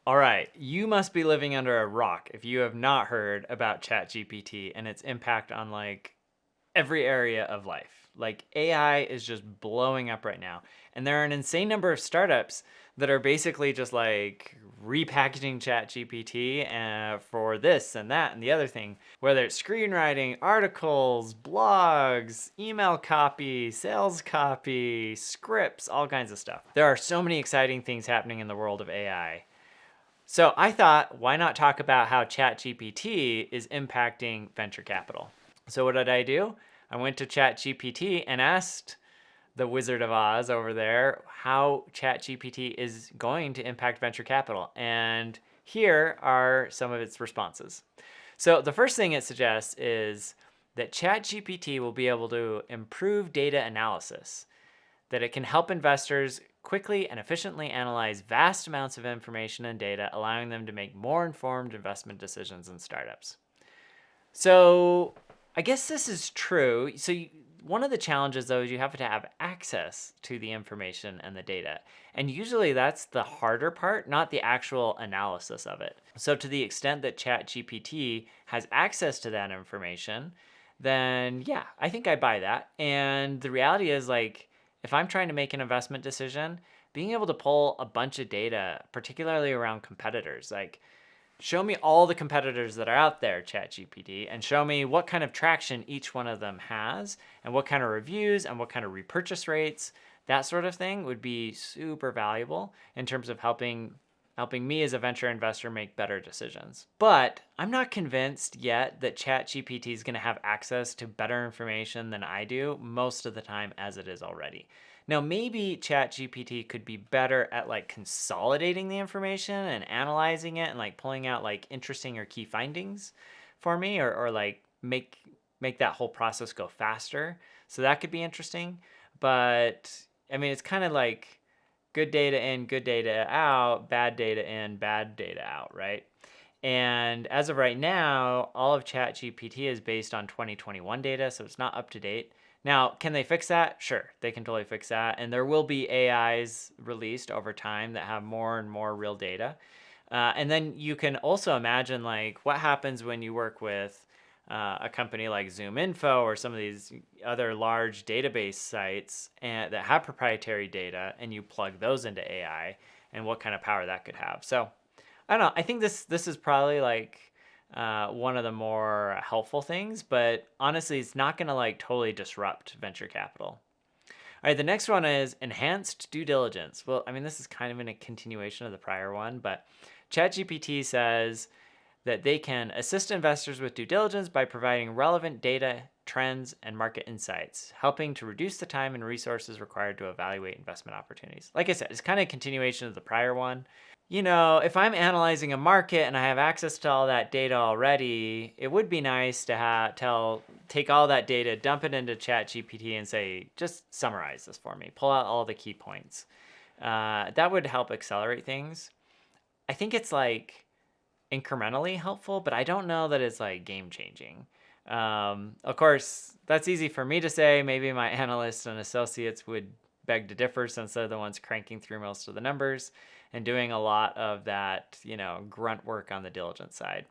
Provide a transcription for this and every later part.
All right, you must be living under a rock if you have not heard about ChatGPT and its impact on like every area of life. Like AI is just blowing up right now. And there are an insane number of startups that are basically just like repackaging ChatGPT for this and that and the other thing, whether it's screenwriting, articles, blogs, email copy, sales copy, scripts, all kinds of stuff. There are so many exciting things happening in the world of AI. So I thought, why not talk about how ChatGPT is impacting venture capital? So what did I do? I went to ChatGPT and asked the Wizard of Oz over there how ChatGPT is going to impact venture capital. And here are some of its responses. So the first thing it suggests is that ChatGPT will be able to improve data analysis, that it can help investors quickly and efficiently analyze vast amounts of information and data, allowing them to make more informed investment decisions in startups. So I guess this is true. One of the challenges, though, is you have to have access to the information and the data. And usually that's the harder part, not the actual analysis of it. So to the extent that ChatGPT has access to that information, then yeah, I think I buy that. And the reality is, like, if I'm trying to make an investment decision, being able to pull a bunch of data, particularly around competitors, like show me all the competitors that are out there, ChatGPT, and show me what kind of traction each one of them has and what kind of reviews and what kind of repurchase rates, that sort of thing would be super valuable in terms of helping me as a venture investor make better decisions. But I'm not convinced yet that ChatGPT is going to have access to better information than I do most of the time as it is already. Now, maybe ChatGPT could be better at like consolidating the information and analyzing it and like pulling out like interesting or key findings for me, or like make that whole process go faster. So that could be interesting. But I mean, it's kind of like good data in, good data out, bad data in, bad data out, right? And as of right now, all of ChatGPT is based on 2021 data, so it's not up to date. Now, can they fix that? Sure, they can totally fix that. And there will be AIs released over time that have more and more real data. And then you can also imagine like what happens when you work with a company like ZoomInfo or some of these other large database sites that have proprietary data, and you plug those into AI, and what kind of power that could have. So I don't know. I think this is probably like one of the more helpful things, but honestly, it's not going to like totally disrupt venture capital. All right, the next one is enhanced due diligence. Well, I mean, this is kind of in a continuation of the prior one, but ChatGPT says that they can assist investors with due diligence by providing relevant data, trends, and market insights, helping to reduce the time and resources required to evaluate investment opportunities. Like I said, it's kind of a continuation of the prior one. You know, if I'm analyzing a market and I have access to all that data already, it would be nice to take all that data, dump it into ChatGPT and say, just summarize this for me, pull out all the key points. That would help accelerate things. I think it's like incrementally helpful, but I don't know that it's like game changing. Of course, that's easy for me to say. Maybe my analysts and associates would beg to differ since they're the ones cranking through most of the numbers and doing a lot of that, grunt work on the diligence side.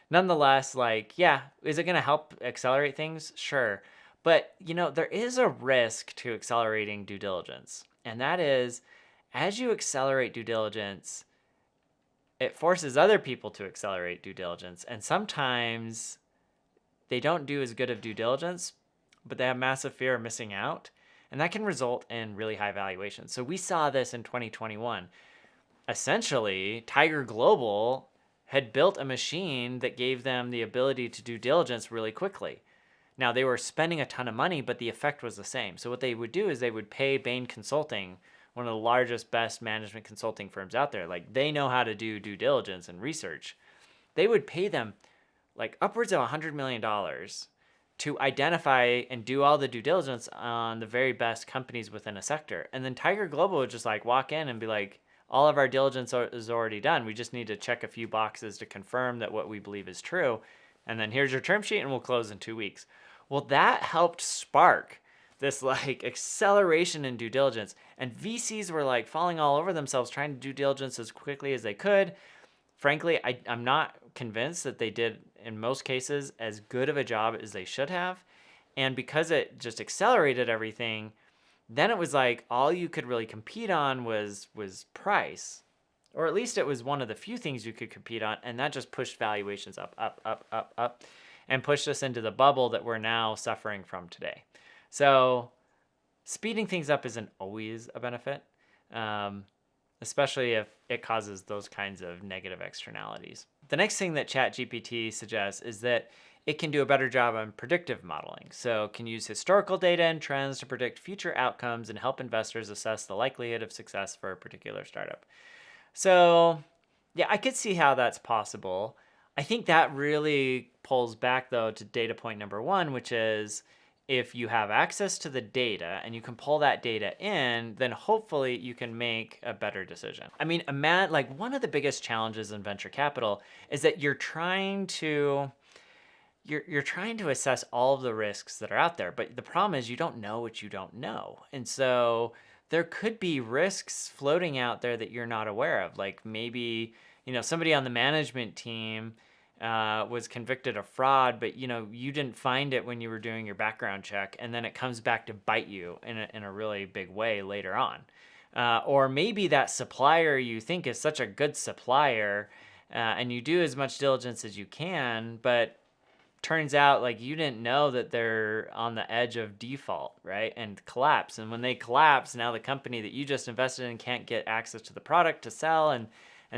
Nonetheless, like, yeah, is it going to help accelerate things? Sure. But, there is a risk to accelerating due diligence. And that is, as you accelerate due diligence, it forces other people to accelerate due diligence. And sometimes they don't do as good of due diligence, but they have massive fear of missing out. And that can result in really high valuations. So we saw this in 2021. Essentially, Tiger Global had built a machine that gave them the ability to do diligence really quickly. Now, they were spending a ton of money, but the effect was the same. So what they would do is they would pay Bain Consulting, one of the largest, best management consulting firms out there. Like, they know how to do due diligence and research. They would pay them like upwards of $100 million to identify and do all the due diligence on the very best companies within a sector. And then Tiger Global would just like walk in and be like, all of our diligence is already done. We just need to check a few boxes to confirm that what we believe is true. And then here's your term sheet and we'll close in 2 weeks. Well, that helped spark this like acceleration in due diligence, and VCs were like falling all over themselves trying to do diligence as quickly as they could. Frankly, I'm not convinced that they did, in most cases, as good of a job as they should have. And because it just accelerated everything, then it was like all you could really compete on was price. Or at least it was one of the few things you could compete on, and that just pushed valuations up, up, up, up, up, and pushed us into the bubble that we're now suffering from today. So speeding things up isn't always a benefit, especially if it causes those kinds of negative externalities. The next thing that ChatGPT suggests is that it can do a better job on predictive modeling. So it can use historical data and trends to predict future outcomes and help investors assess the likelihood of success for a particular startup. So yeah, I could see how that's possible. I think that really pulls back though to data point number one, which is if you have access to the data and you can pull that data in, then hopefully you can make a better decision. I mean, like one of the biggest challenges in venture capital is that you're trying to assess all of the risks that are out there, but the problem is you don't know what you don't know. And so there could be risks floating out there that you're not aware of. Like maybe, somebody on the management team was convicted of fraud, but you didn't find it when you were doing your background check, and then it comes back to bite you in a really big way later on. Or maybe that supplier you think is such a good supplier, and you do as much diligence as you can, but turns out like you didn't know that they're on the edge of default, right? And collapse. And when they collapse, now the company that you just invested in can't get access to the product to sell, and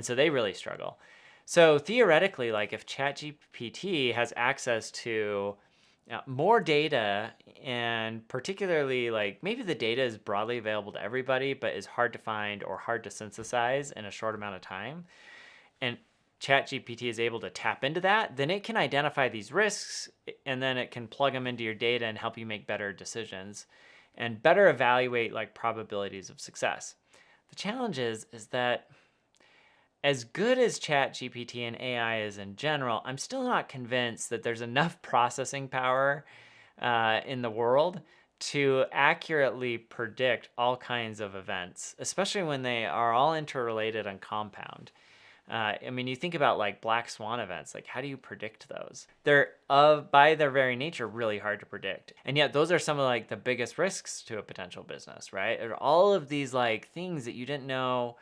so they really struggle. So theoretically, like if ChatGPT has access to more data, and particularly like maybe the data is broadly available to everybody, but is hard to find or hard to synthesize in a short amount of time, and ChatGPT is able to tap into that, then it can identify these risks, and then it can plug them into your data and help you make better decisions and better evaluate like probabilities of success. The challenge is that as good as ChatGPT and AI is in general, I'm still not convinced that there's enough processing power in the world to accurately predict all kinds of events, especially when they are all interrelated and compound. I mean, you think about like black swan events, like how do you predict those? They're by their very nature really hard to predict. And yet those are some of like the biggest risks to a potential business, right? There are all of these like things that you didn't know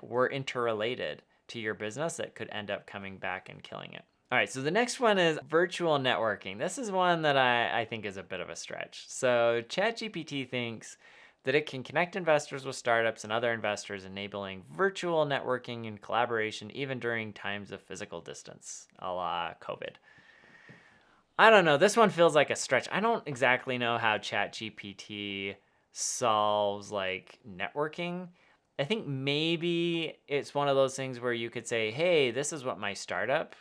were interrelated to your business that could end up coming back and killing it. All right, so the next one is virtual networking. This is one that I think is a bit of a stretch. So ChatGPT thinks that it can connect investors with startups and other investors, enabling virtual networking and collaboration even during times of physical distance, a la COVID. I don't know. This one feels like a stretch. I don't exactly know how ChatGPT solves like networking. I think maybe it's one of those things where you could say, hey, this is what my startup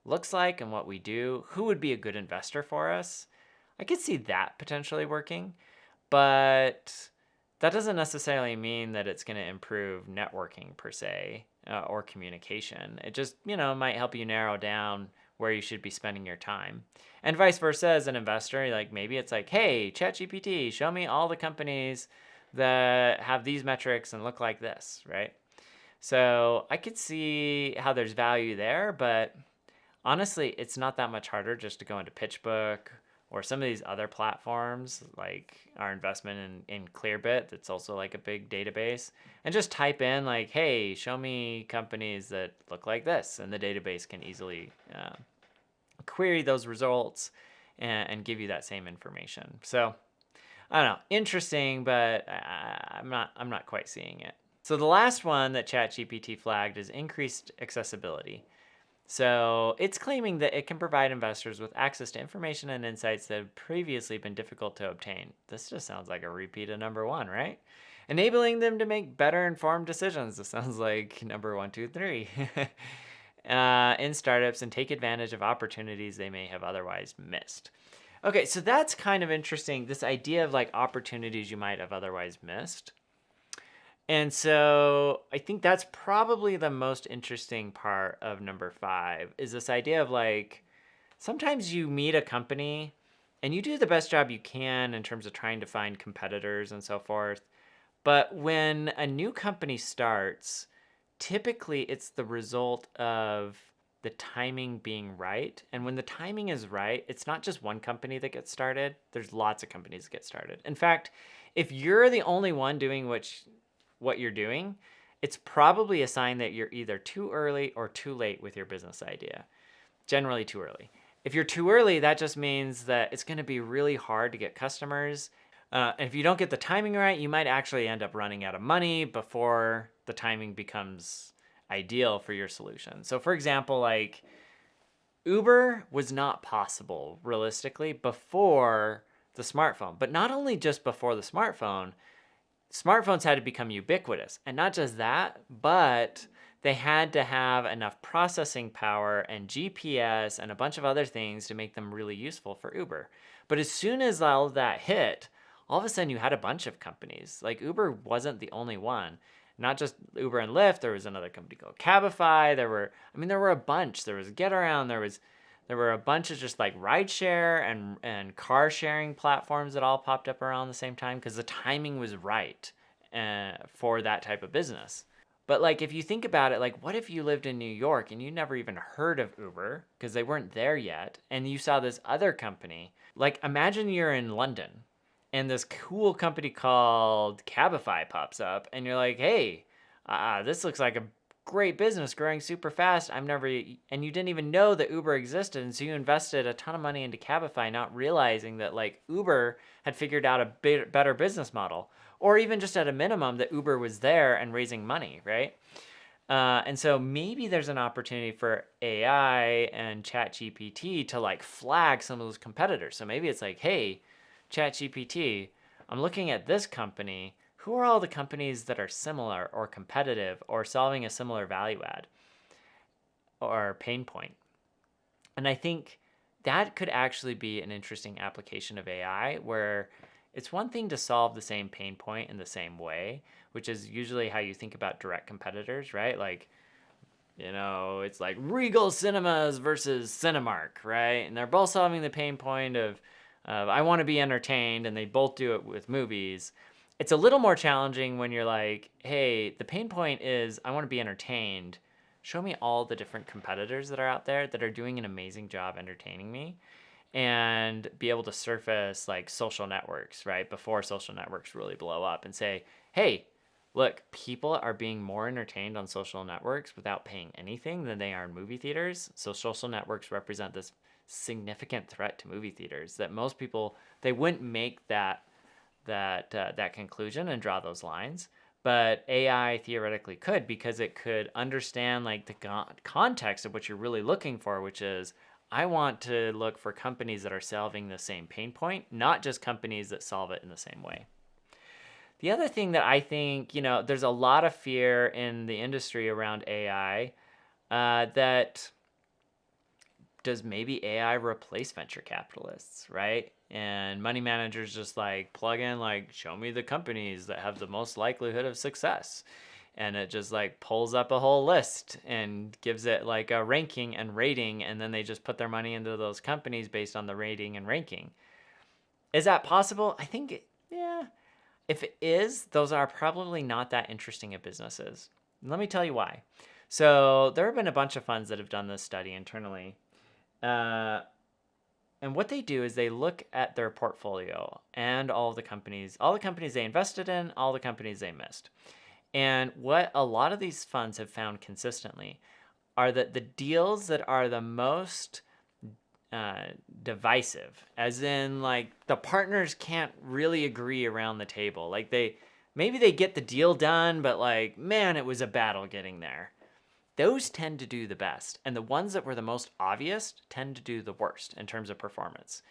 looks like and what we do. Who would be a good investor for us? I could see that potentially working, but that doesn't necessarily mean that it's going to improve networking per se or communication. It just, might help you narrow down where you should be spending your time. And vice versa as an investor, like maybe it's like, hey, ChatGPT, show me all the companies that have these metrics and look like this, right? So I could see how there's value there, but honestly, it's not that much harder just to go into PitchBook or some of these other platforms, like our investment in Clearbit, that's also like a big database, and just type in like, hey, show me companies that look like this, and the database can easily query those results and give you that same information. So I don't know, interesting, but I'm not quite seeing it. So the last one that ChatGPT flagged is increased accessibility. So it's claiming that it can provide investors with access to information and insights that have previously been difficult to obtain. This just sounds like a repeat of number one, right? Enabling them to make better informed decisions. This sounds like number 1, 2, 3. In startups and take advantage of opportunities they may have otherwise missed. Okay, so that's kind of interesting. This idea of like opportunities you might have otherwise missed. And so I think that's probably the most interesting part of number 5 is this idea of like, sometimes you meet a company and you do the best job you can in terms of trying to find competitors and so forth. But when a new company starts, typically it's the result of the timing being right. And when the timing is right, it's not just one company that gets started. There's lots of companies that get started. In fact, if you're the only one doing what you're doing, it's probably a sign that you're either too early or too late with your business idea. Generally too early. If you're too early, that just means that it's going to be really hard to get customers. And if you don't get the timing right, you might actually end up running out of money before the timing becomes ideal for your solution. So for example, like Uber was not possible realistically before the smartphone. But not only just before the smartphone, smartphones had to become ubiquitous. And not just that, but they had to have enough processing power and GPS and a bunch of other things to make them really useful for Uber. But as soon as all of that hit, all of a sudden you had a bunch of companies. Like Uber wasn't the only one. Not just Uber and Lyft, there was another company called Cabify. There were a bunch. There was GetAround. There were a bunch of just like rideshare and car sharing platforms that all popped up around the same time because the timing was right for that type of business. But like if you think about it, like what if you lived in New York and you never even heard of Uber because they weren't there yet, and you saw this other company? Like imagine you're in London and this cool company called Cabify pops up and you're like, hey, this looks like a great business growing super fast. And you didn't even know that Uber existed. And so you invested a ton of money into Cabify, not realizing that like Uber had figured out a better business model, or even just at a minimum that Uber was there and raising money, right? And so maybe there's an opportunity for AI and ChatGPT to like flag some of those competitors. So maybe it's like, hey, ChatGPT, I'm looking at this company. Who are all the companies that are similar or competitive or solving a similar value add or pain point? And I think that could actually be an interesting application of AI where it's one thing to solve the same pain point in the same way, which is usually how you think about direct competitors, right? Like, it's like Regal Cinemas versus Cinemark, right? And they're both solving the pain point of I want to be entertained, and they both do it with movies. It's a little more challenging when you're like, hey, the pain point is I want to be entertained. Show me all the different competitors that are out there that are doing an amazing job entertaining me, and be able to surface like social networks, right? Before social networks really blow up, and say, hey, look, people are being more entertained on social networks without paying anything than they are in movie theaters. So social networks represent this significant threat to movie theaters that most people, they wouldn't make that conclusion and draw those lines, but AI theoretically could, because it could understand like the context of what you're really looking for, which is I want to look for companies that are solving the same pain point, not just companies that solve it in the same way. The other thing that I think, there's a lot of fear in the industry around AI, that does maybe AI replace venture capitalists, right? And money managers just like plug in, like, show me the companies that have the most likelihood of success. And it just like pulls up a whole list and gives it like a ranking and rating. And then they just put their money into those companies based on the rating and ranking. Is that possible? I think, yeah. If it is, those are probably not that interesting of businesses. Let me tell you why. So there have been a bunch of funds that have done this study internally. And what they do is they look at their portfolio and all the companies they invested in, all the companies they missed. And what a lot of these funds have found consistently are that the deals that are the most divisive, as in like the partners can't really agree around the table. Like maybe they get the deal done, but like, man, it was a battle getting there. Those tend to do the best. And the ones that were the most obvious tend to do the worst in terms of performance.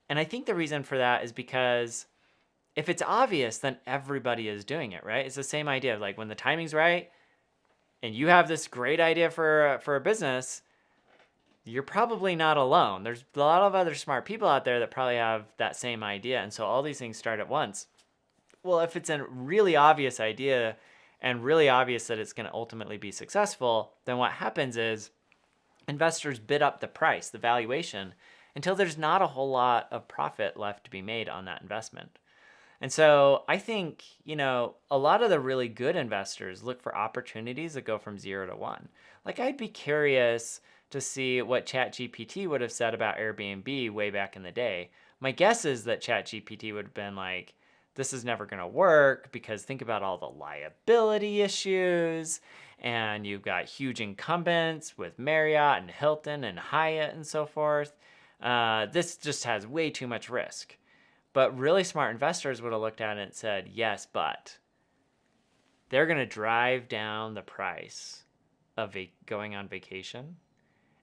And I think the reason for that is because if it's obvious, then everybody is doing it, right? It's the same idea of like when the timing's right and you have this great idea for a business, you're probably not alone. There's a lot of other smart people out there that probably have that same idea. And so all these things start at once. Well, if it's a really obvious idea and really obvious that it's going to ultimately be successful, then what happens is investors bid up the price, the valuation, until there's not a whole lot of profit left to be made on that investment. And so I think, a lot of the really good investors look for opportunities that go from 0 to 1. Like, I'd be curious to see what ChatGPT would have said about Airbnb way back in the day. My guess is that ChatGPT would have been like, this is never going to work because think about all the liability issues, and you've got huge incumbents with Marriott and Hilton and Hyatt and so forth. This just has way too much risk. But really smart investors would have looked at it and said, yes, but they're going to drive down the price of going on vacation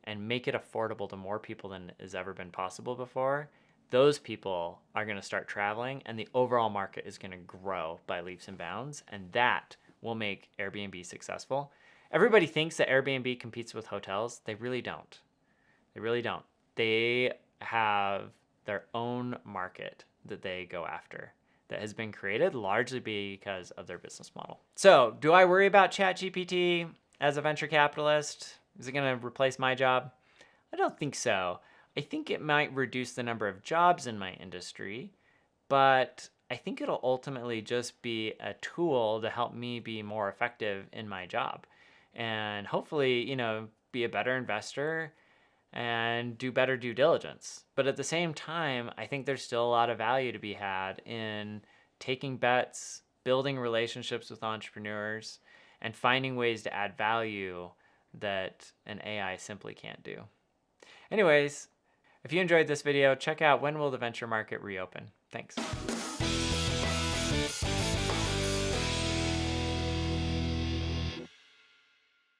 and make it affordable to more people than has ever been possible before. Those people are going to start traveling, and the overall market is going to grow by leaps and bounds, and that will make Airbnb successful. Everybody thinks that Airbnb competes with hotels. They really don't. They really don't. They have their own market that they go after that has been created largely because of their business model. So, do I worry about ChatGPT as a venture capitalist? Is it going to replace my job? I don't think so. I think it might reduce the number of jobs in my industry, but I think it'll ultimately just be a tool to help me be more effective in my job and hopefully, be a better investor and do better due diligence. But at the same time, I think there's still a lot of value to be had in taking bets, building relationships with entrepreneurs, and finding ways to add value that an AI simply can't do. Anyways, if you enjoyed this video, check out When Will the Venture Market Reopen? Thanks.